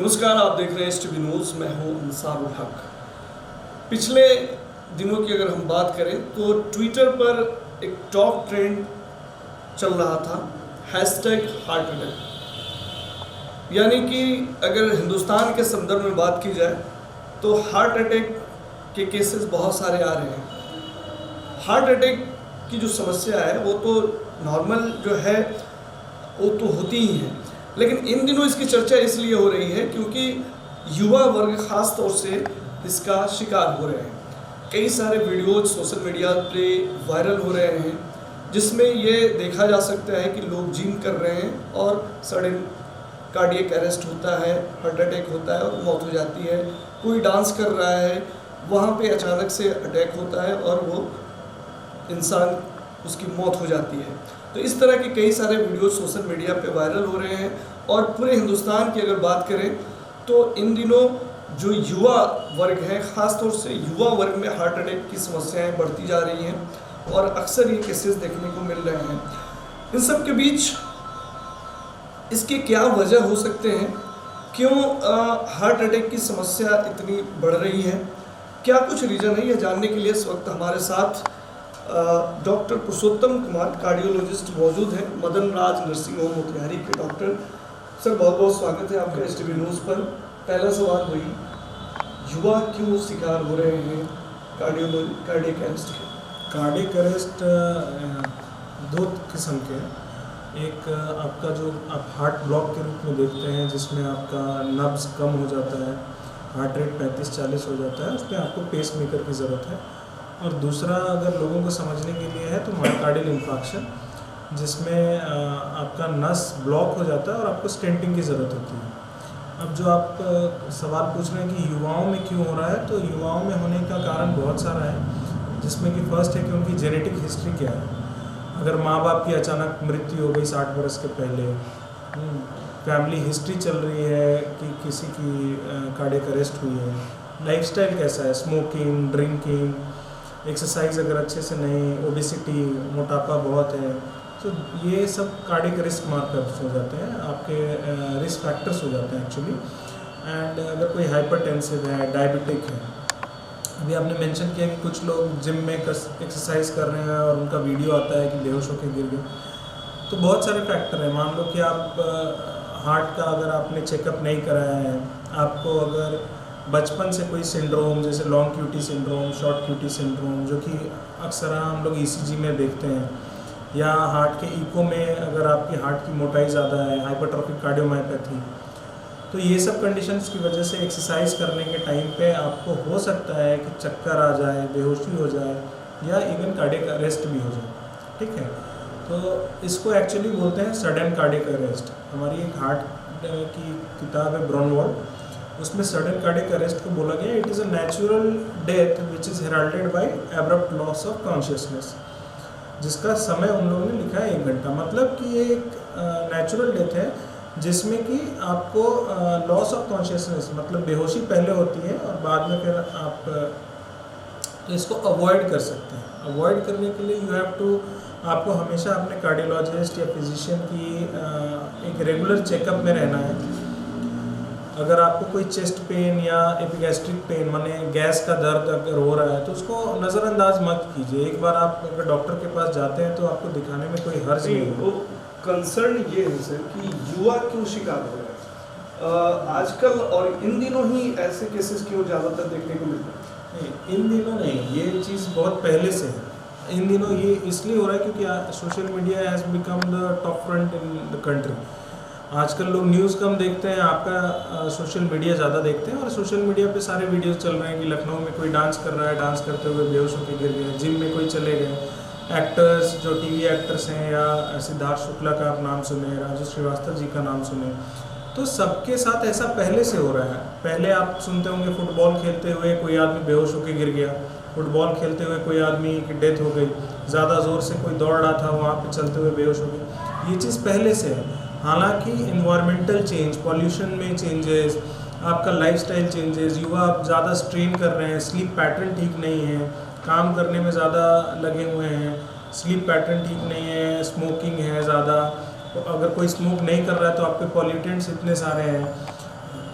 नमस्कार, आप देख रहे हैं एसटीवी न्यूज़। मैं हूं अंसारुल हक। पिछले दिनों की अगर हम बात करें तो ट्विटर पर एक टॉप ट्रेंड चल रहा था, हैशटैग हार्ट अटैक। यानी कि अगर हिंदुस्तान के संदर्भ में बात की जाए तो हार्ट अटैक के केसेस बहुत सारे आ रहे हैं। हार्ट अटैक की जो समस्या है वो तो नॉर्मल जो है वो तो होती ही है, लेकिन इन दिनों इसकी चर्चा इसलिए हो रही है क्योंकि युवा वर्ग खास तौर से इसका शिकार हो रहे हैं। कई सारे वीडियोज सोशल मीडिया पे वायरल हो रहे हैं जिसमें ये देखा जा सकता है कि लोग जिम कर रहे हैं और सडन कार्डियक अरेस्ट होता है, हार्ट अटैक होता है और मौत हो जाती है। कोई डांस कर रहा है, वहाँ पे अचानक से अटैक होता है और वो इंसान उसकी मौत हो जाती है। तो इस तरह के कई सारे वीडियो सोशल मीडिया पे वायरल हो रहे हैं और पूरे हिंदुस्तान की अगर बात करें तो इन दिनों जो युवा वर्ग है, ख़ास तौर से युवा वर्ग में हार्ट अटैक की समस्याएं बढ़ती जा रही हैं और अक्सर ये केसेस देखने को मिल रहे हैं। इन सब के बीच इसके क्या वजह हो सकते हैं, क्यों हार्ट अटैक की समस्या इतनी बढ़ रही है, क्या कुछ रीज़न है, यह जानने के लिए इस वक्त हमारे साथ डॉक्टर पुरुषोत्तम कुमार कार्डियोलॉजिस्ट मौजूद हैं, मदन राज नर्सिंग होम मोतिहारी के डॉक्टर। सर, बहुत बहुत स्वागत है आपका एसटीवी न्यूज़ पर। पहला सवाल वही, युवा क्यों शिकार हो रहे हैं कार्डियक अरेस्ट के? कार्डियक अरेस्ट दो किस्म के हैं। एक आपका जो आप हार्ट ब्लॉक के रूप में देखते हैं जिसमें आपका नब्ज कम हो जाता है, हार्ट रेट 35-40 हो जाता है, उसमें आपको पेस मेकर की ज़रूरत है। और दूसरा अगर लोगों को समझने के लिए है तो मायोकार्डियल इंफार्क्शन, जिसमें आपका नस ब्लॉक हो जाता है और आपको स्टेंटिंग की ज़रूरत होती है। अब जो आप सवाल पूछ रहे हैं कि युवाओं में क्यों हो रहा है, तो युवाओं में होने का कारण बहुत सारा है, जिसमें कि फर्स्ट है कि उनकी जेनेटिक हिस्ट्री क्या है। अगर माँ बाप की अचानक मृत्यु हो गई 60 वर्ष के पहले, फैमिली हिस्ट्री चल रही है कि किसी की कार्डियक अरेस्ट हुई है, लाइफस्टाइल कैसा है, स्मोकिंग, ड्रिंकिंग, एक्सरसाइज अगर अच्छे से नहीं, ओबेसिटी, मोटापा बहुत है, तो ये सब कार्डियक रिस्क मार्कर्स हो जाते हैं, आपके रिस्क फैक्टर्स हो जाते हैं एक्चुअली। एंड अगर कोई हाइपरटेंसिव है, डायबिटिक है, अभी आपने मेंशन किया कि कुछ लोग जिम में एक्सरसाइज कर रहे हैं और उनका वीडियो आता है कि बेहोश होकर गिर गए, तो बहुत सारे फैक्टर हैं। मान लो कि आप हार्ट का अगर आपने चेकअप नहीं कराया है, आपको अगर बचपन से कोई सिंड्रोम जैसे long QT syndrome, short QT syndrome, जो कि अक्सर हम लोग ईसीजी में देखते हैं, या हार्ट के इको में अगर आपकी हार्ट की मोटाई ज़्यादा है, हाइपरट्रॉफिक कार्डियोमायोपैथी, तो ये सब कंडीशंस की वजह से एक्सरसाइज करने के टाइम पे आपको हो सकता है कि चक्कर आ जाए, बेहोशी हो जाए या इवन कार्डियक अरेस्ट भी हो जाए। ठीक है, तो इसको एक्चुअली बोलते हैं सडन कार्डियक अरेस्ट। हमारी एक हार्ट की किताब है ब्रॉनवॉल, उसमें सडन कार्डियक अरेस्ट को बोला गया it is a natural death which is heralded by abrupt loss of consciousness, जिसका समय उन लोगों ने लिखा है 1 घंटा। मतलब कि ये एक नेचुरल डेथ है जिसमें कि आपको लॉस ऑफ कॉन्शियसनेस, मतलब बेहोशी पहले होती है और बाद में फिर आप तो इसको अवॉइड कर सकते हैं। अवॉइड करने के लिए यू हैव टू, आपको हमेशा अपने कार्डियोलॉजिस्ट या फिजिशियन की एक रेगुलर चेकअप में रहना है। अगर आपको कोई चेस्ट पेन या एपिगैस्ट्रिक पेन, माने गैस का दर्द अगर हो रहा है, तो उसको नज़रअंदाज मत कीजिए। एक बार आप अगर डॉक्टर के पास जाते हैं तो आपको दिखाने में कोई हर्ज नहीं वो कंसर्न ये है सर कि युवा क्यों शिकार हो रहे हैं आजकल, और इन दिनों ही ऐसे केसेस क्यों ज़्यादातर देखने को मिल रहे हैं? इन दिनों नहीं, ये चीज़ बहुत पहले से है। इन दिनों ये इसलिए हो रहा है क्योंकि social media has become the top front in the country. आजकल लोग न्यूज़ कम देखते हैं, आपका सोशल मीडिया ज़्यादा देखते हैं, और सोशल मीडिया पे सारे वीडियोस चल रहे हैं कि लखनऊ में कोई डांस कर रहा है, डांस करते हुए बेहोश होकर गिर गए, जिम में कोई चले गए, एक्टर्स जो टीवी एक्टर्स हैं, या सिद्धार्थ शुक्ला का आप नाम सुने, राजू श्रीवास्तव जी का नाम सुने, तो सबके साथ ऐसा पहले से हो रहा है। पहले आप सुनते होंगे फुटबॉल खेलते हुए कोई आदमी बेहोश होकर गिर गया, फुटबॉल खेलते हुए कोई आदमी की डेथ हो गई, ज़्यादा ज़ोर से कोई दौड़ रहा था, वहाँ पे चलते हुए बेहोश हो गए। ये चीज़ पहले से है। हालांकि इन्वायरमेंटल चेंज, पॉल्यूशन में चेंजेस, आपका लाइफस्टाइल चेंजेस, युवा अब ज़्यादा स्ट्रेन कर रहे हैं, स्लीप पैटर्न ठीक नहीं है, काम करने में ज़्यादा लगे हुए हैं, स्लीप पैटर्न ठीक नहीं है, स्मोकिंग है ज़्यादा, तो अगर कोई स्मोक नहीं कर रहा है तो आपके पॉल्यूटेंट्स इतने सारे हैं,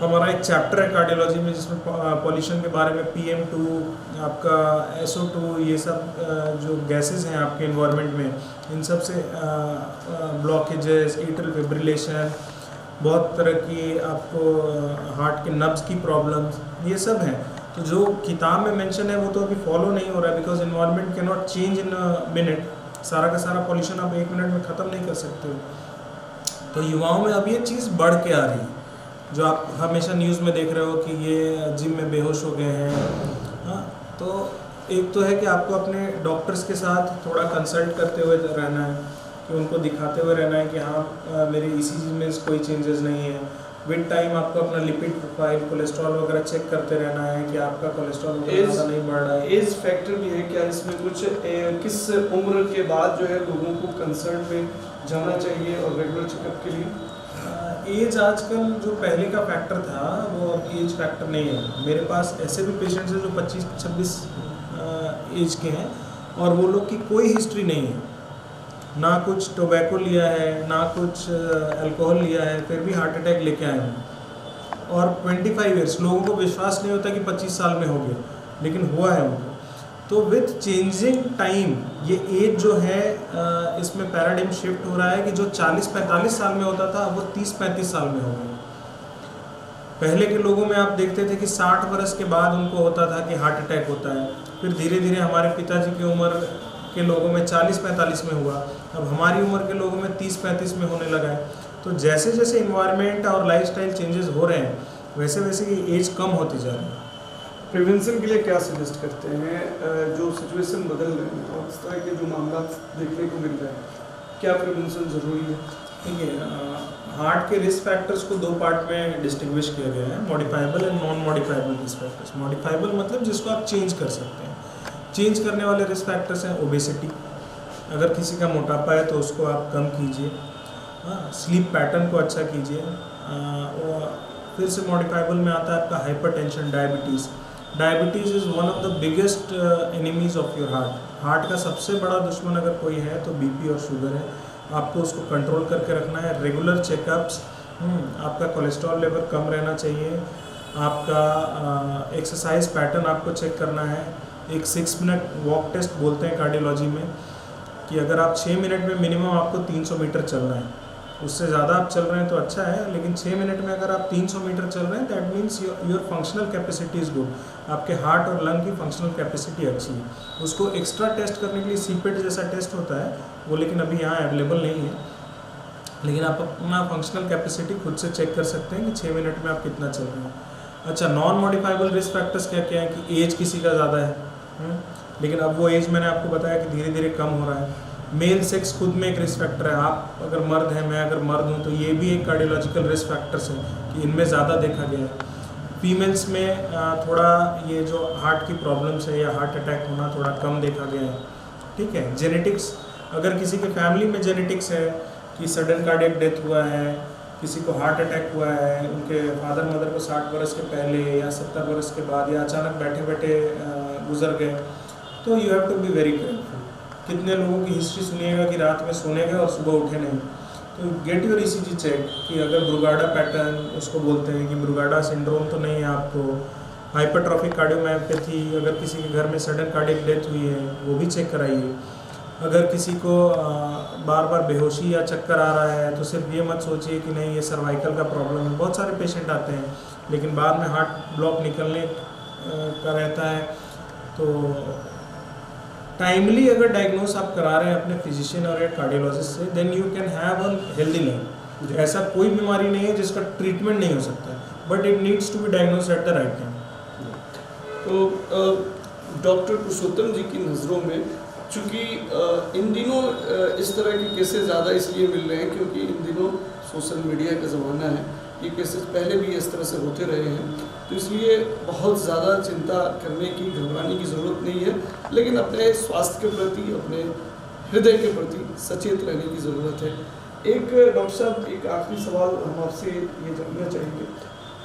हमारा एक चैप्टर है कार्डियोलॉजी में जिसमें पॉल्यूशन के बारे में PM2, आपका SO2, ये सब जो गैसेस हैं आपके इन्वायरमेंट में, इन सब से ब्लॉकेजेस, एट्रियल फिब्रिलेशन, बहुत तरह की आपको हार्ट के नब्स की प्रॉब्लम्स, ये सब हैं। तो जो किताब में मेंशन है वो तो अभी फॉलो नहीं हो रहा है, because environment can not change in a minute. सारा का सारा पॉल्यूशन आप 1 मिनट में ख़त्म नहीं कर सकते हो। तो युवाओं में अब ये चीज़ बढ़ के आ रही है, जो आप हमेशा न्यूज़ में देख रहे हो कि ये जिम में बेहोश हो गए हैं। हाँ, तो एक तो है कि आपको अपने डॉक्टर्स के साथ थोड़ा कंसल्ट करते हुए रहना है, कि उनको दिखाते हुए रहना है कि हाँ मेरे ECG में कोई चेंजेस नहीं है। विद टाइम आपको अपना लिपिड प्रोफाइल, कोलेस्ट्रॉल वगैरह चेक करते रहना है कि आपका कोलेस्ट्रॉल ज़्यादा नहीं बढ़ रहा है। एज फैक्टर भी है क्या इसमें कुछ? किस उम्र के बाद जो है लोगों को कंसल्ट में जाना चाहिए और रेगुलर चेकअप के लिए? एज आजकल जो पहले का फैक्टर था वो अब एज फैक्टर नहीं है। मेरे पास ऐसे भी पेशेंट्स हैं जो 25-26 एज के हैं और वो लोग की कोई हिस्ट्री नहीं है, ना कुछ टोबैको लिया है, ना कुछ अल्कोहल लिया है, फिर भी हार्ट अटैक लेके आए हैं। और 25 ईयर्स, लोगों को विश्वास नहीं होता कि 25 साल में हो गया, लेकिन हुआ है उनको। तो विथ चेंजिंग टाइम ये एज जो है इसमें पैराडाइम शिफ्ट हो रहा है कि जो 40-45 साल में होता था वो 30-35 साल में हो गया। पहले के लोगों में आप देखते थे कि 60 वर्ष के बाद उनको होता था कि हार्ट अटैक होता है, फिर धीरे धीरे हमारे पिताजी की उम्र के लोगों में 40-45 में हुआ, अब हमारी उम्र के लोगों में 30-35 में होने लगा है। तो जैसे जैसे इन्वायरमेंट और लाइफस्टाइल चेंजेस हो रहे हैं वैसे वैसे ये एज कम होती जा रही है। प्रिवेंशन के लिए क्या सजेस्ट करते हैं? जो सिचुएशन बदल रहे हैं और इस तरह के जो मामला देखने को मिल रहे हैं, क्या प्रिवेंशन ज़रूरी है? देखिए, हार्ट के रिस्क फैक्टर्स को 2 पार्ट में डिस्टिंग्विश किया गया है, modifiable and non modifiable risk factors. Modifiable मतलब जिसको आप चेंज कर सकते हैं। चेंज करने वाले रिस्क फैक्टर्स हैं ओबेसिटी, अगर किसी का मोटापा है तो उसको आप कम कीजिए। स्लीप पैटर्न को अच्छा कीजिए। और फिर से मॉडिफाइबल में आता है आपका hypertension, diabetes. Diabetes is one of the biggest enemies of your heart. Heart का सबसे बड़ा दुश्मन अगर कोई है तो BP और शुगर है। आपको उसको कंट्रोल करके रखना है। रेगुलर चेकअप्स, आपका कोलेस्ट्रॉल लेवल कम रहना चाहिए। आपका एक्सरसाइज पैटर्न आपको चेक करना है। एक 6 मिनट वॉक टेस्ट बोलते हैं कार्डियोलॉजी में, कि अगर आप 6 मिनट में मिनिमम आपको 300 मीटर चलना है। उससे ज़्यादा आप चल रहे हैं तो अच्छा है, लेकिन 6 मिनट में अगर आप 300 मीटर चल रहे हैं that means your functional capacity is good. आपके हार्ट और लंग की फंक्शनल कैपेसिटी अच्छी है। उसको एक्स्ट्रा टेस्ट करने के लिए CPET जैसा टेस्ट होता है वो, लेकिन अभी यहाँ अवेलेबल नहीं है। लेकिन आप अपना फंक्शनल कैपेसिटी खुद से चेक कर सकते हैं कि 6 मिनट में आप कितना चल रहे हैं। अच्छा, नॉन मॉडिफाइबल रिस्क फैक्टर्स क्या क्या है कि एज किसी का ज़्यादा है, लेकिन अब वो एज मैंने आपको बताया कि धीरे धीरे कम हो रहा है। मेल सेक्स खुद में एक रिस्क फैक्टर है। आप अगर मर्द हैं, मैं अगर मर्द हूँ, तो ये भी एक कार्डियोलॉजिकल रिस्क फैक्टर्स है कि इनमें ज़्यादा देखा गया है। फीमेल्स में थोड़ा ये जो हार्ट की प्रॉब्लम्स है या हार्ट अटैक होना थोड़ा कम देखा गया है। ठीक है, जेनेटिक्स, अगर किसी के फैमिली में जेनेटिक्स है कि सडन कार्डियक डेथ हुआ है, किसी को हार्ट अटैक हुआ है, उनके फादर मदर को 60 वर्ष के पहले या 70 वर्ष के बाद या अचानक बैठे बैठे गुजर गए, तो you have to be very careful. कितने लोगों की हिस्ट्री सुनिएगा कि रात में सोने गए और सुबह उठे नहीं। तो गेट योर ECG चेक कि अगर ब्रुगाडा पैटर्न उसको बोलते हैं कि ब्रुगाडा सिंड्रोम तो नहीं है आपको। हाइपरट्रॉफिक कार्डियोमायोपैथी, अगर किसी के घर में सडन कार्डियक डेथ हुई है वो भी चेक कराइए। अगर किसी को बार बार बेहोशी या चक्कर आ रहा है तो सिर्फ ये मत सोचिए कि नहीं ये सर्वाइकल का प्रॉब्लम है। बहुत सारे पेशेंट आते हैं लेकिन बाद में हार्ट ब्लॉक निकलने का रहता है। तो टाइमली अगर डायग्नोस आप करा रहे हैं अपने फिजिशियन और एक कार्डियोलॉजिस्ट से, then you can have a healthy life. ऐसा कोई बीमारी नहीं है जिसका ट्रीटमेंट नहीं हो सकता, but it needs to be diagnose at the right time. तो डॉक्टर पुरुषोत्तम जी की नज़रों में चूँकि इन दिनों इस तरह के केसेस ज़्यादा इसलिए मिल रहे हैं क्योंकि इन दिनों सोशल मीडिया का ज़माना है। ये केसेस पहले भी इस तरह से होते रहे हैं, तो इसलिए बहुत ज़्यादा चिंता करने की, घबराने की ज़रूरत नहीं है, लेकिन अपने स्वास्थ्य के प्रति, अपने हृदय के प्रति सचेत रहने की ज़रूरत है। एक डॉक्टर साहब, एक आखिरी सवाल हम आपसे ये जानना चाहेंगे।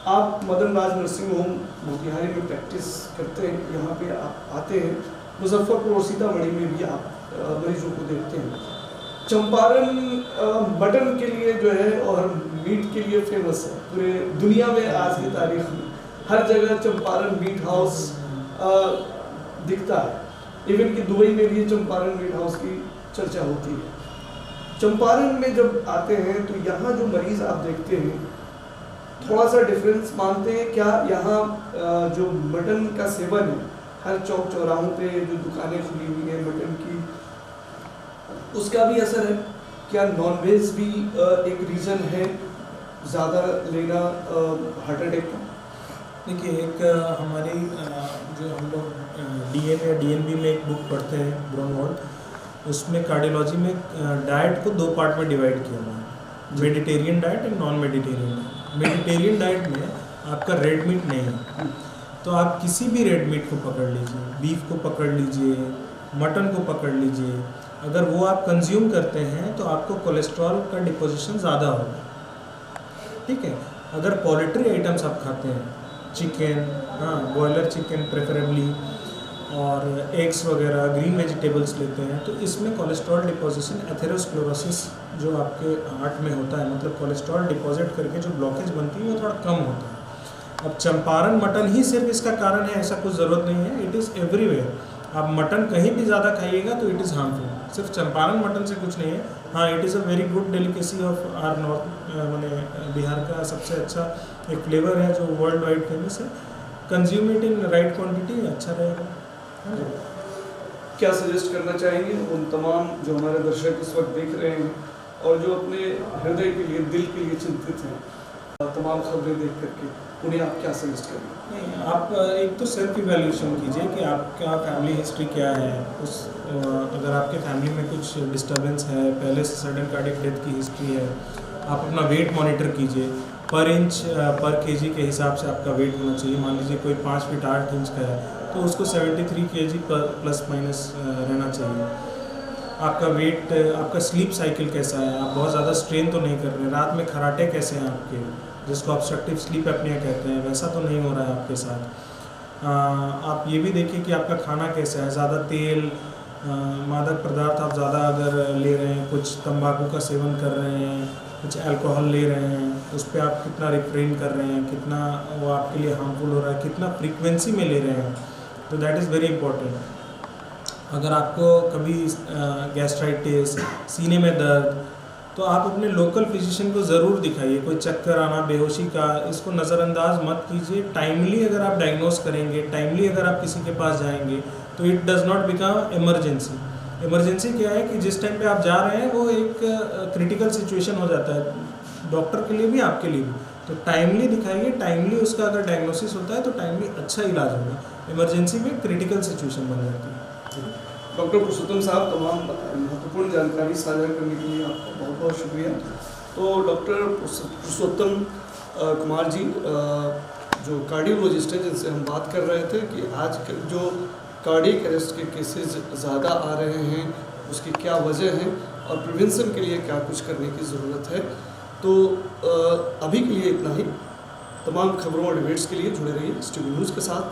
आप मदन राज नर्सिंग होम मोतिहारी में प्रैक्टिस करते हैं, यहाँ पे आप आते हैं, मुजफ्फरपुर और सीतामढ़ी में भी आप मरीजों को देखते हैं। चंपारण मटन के लिए जो है और मीट के लिए फेमस है पूरे दुनिया में। आज की तारीख में हर जगह चंपारण मीट हाउस दिखता है। इवन कि दुबई में भी चंपारण मीट हाउस की चर्चा होती है। चंपारण में जब आते हैं तो यहाँ जो मरीज़ आप देखते हैं थोड़ा सा डिफरेंस मानते हैं क्या? यहाँ जो मटन का सेवन है, हर चौक चौराहों पे जो दुकानें खुली हुई हैं मटन की, उसका भी असर है क्या? नॉनवेज भी एक रीज़न है ज़्यादा लेना हार्ट अटैक का? देखिए, एक हमारी जो हम लोग डीएन या डीएनबी में एक बुक पढ़ते हैं ब्राउनवॉल्ड, उसमें कार्डियोलॉजी में डाइट को 2 पार्ट में डिवाइड किया हुआ है, vegetarian diet and non vegetarian diet. Vegetarian diet में आपका रेड मीट नहीं है, तो आप किसी भी रेड मीट को पकड़ लीजिए, बीफ को पकड़ लीजिए, मटन को पकड़ लीजिए, अगर वो आप कंज्यूम करते हैं तो आपको कोलेस्ट्रॉल का डिपोजिशन ज़्यादा होगा। ठीक है, अगर पोल्ट्री आइटम्स आप खाते हैं, चिकन, हाँ बॉयलर चिकन प्रेफरेबली, और एग्स वगैरह, ग्रीन वेजिटेबल्स लेते हैं, तो इसमें कोलेस्ट्रॉल डिपोजिशन, एथेरोस्क्लेरोसिस जो आपके हार्ट में होता है, मतलब कोलेस्ट्रॉल डिपॉजिट करके जो ब्लॉकेज बनती है वो थोड़ा कम होता है। अब चंपारण मटन ही सिर्फ इसका कारण है ऐसा कुछ ज़रूरत नहीं है, इट इज़ एवरीवेयर। आप मटन कहीं भी ज़्यादा खाइएगा तो इट इज़ हार्मफुल, सिर्फ चंपारण मटन से कुछ नहीं है। हाँ, it is a very good delicacy of our north, मैंने बिहार का सबसे अच्छा एक फ्लेवर है जो वर्ल्ड वाइड फेमस है। Consume it in right quantity, अच्छा रहेगा। क्या सजेस्ट करना चाहेंगे उन तमाम जो हमारे दर्शक इस वक्त देख रहे हैं और जो अपने हृदय के लिए, दिल के लिए चिंतित हैं तमाम खबरें देख करके, उन्हें आप क्या सजेस्ट करेंगे? नहीं, आप एक तो सेल्फ इवैल्यूएशन कीजिए कि आपका फैमिली हिस्ट्री क्या है। उस अगर आपके फैमिली में कुछ डिस्टर्बेंस है, पहले से सडन कार्डियक डेथ की हिस्ट्री है, आप अपना वेट मॉनिटर कीजिए। पर इंच पर केजी के हिसाब से आपका वेट होना चाहिए। मान लीजिए कोई 5 फीट 8 इंच का है तो उसको 73 kg प्लस माइनस रहना चाहिए। आपका वेट, आपका स्लीप साइकिल कैसा है, आप बहुत ज़्यादा स्ट्रेन तो नहीं कर रहे, रात में खराटे कैसे हैं आपके, जिसको ऑब्स्ट्रक्टिव स्लीप एपनिया कहते हैं, वैसा तो नहीं हो रहा है आपके साथ। आप ये भी देखिए कि आपका खाना कैसा है, ज़्यादा तेल, मादक पदार्थ आप ज़्यादा अगर ले रहे हैं, कुछ तंबाकू का सेवन कर रहे हैं, कुछ अल्कोहल ले रहे हैं, उस पर आप कितना रिफ्रेन कर रहे हैं, कितना वो आपके लिए हार्मफुल हो रहा है, कितना फ्रीक्वेंसी में ले रहे हैं, तो दैट इज़ वेरी इंपॉर्टेंट। अगर आपको कभी गैस्ट्राइटिस, सीने में दर्द, तो आप अपने लोकल फिजिशियन को ज़रूर दिखाइए। कोई चक्कर आना, बेहोशी का, इसको नज़रअंदाज मत कीजिए। टाइमली अगर आप डायग्नोस करेंगे, टाइमली अगर आप किसी के पास जाएंगे तो it does not become emergency. Emergency क्या है कि जिस टाइम पे आप जा रहे हैं वो एक क्रिटिकल सिचुएशन हो जाता है, डॉक्टर के लिए भी आपके लिए भी। तो टाइमली दिखाइए, टाइमली उसका अगर डायग्नोसिस होता है तो टाइमली अच्छा इलाज होगा। इमरजेंसी में क्रिटिकल सिचुएशन बन जाती है। डॉक्टर पुरुषोत्तम साहब, तमाम महत्वपूर्ण जानकारी साझा करने के लिए आपका बहुत बहुत शुक्रिया। तो डॉक्टर पुरुषोत्तम कुमार जी जो कार्डियोलॉजिस्ट हैं जिनसे हम बात कर रहे थे कि आज जो कार्डियक अरेस्ट के केसेस ज़्यादा आ रहे हैं उसकी क्या वजह है और प्रिवेंशन के लिए क्या कुछ करने की ज़रूरत है। तो अभी के लिए इतना ही। तमाम खबरों और डिबेट्स के लिए जुड़े रहिए STV न्यूज़ के साथ।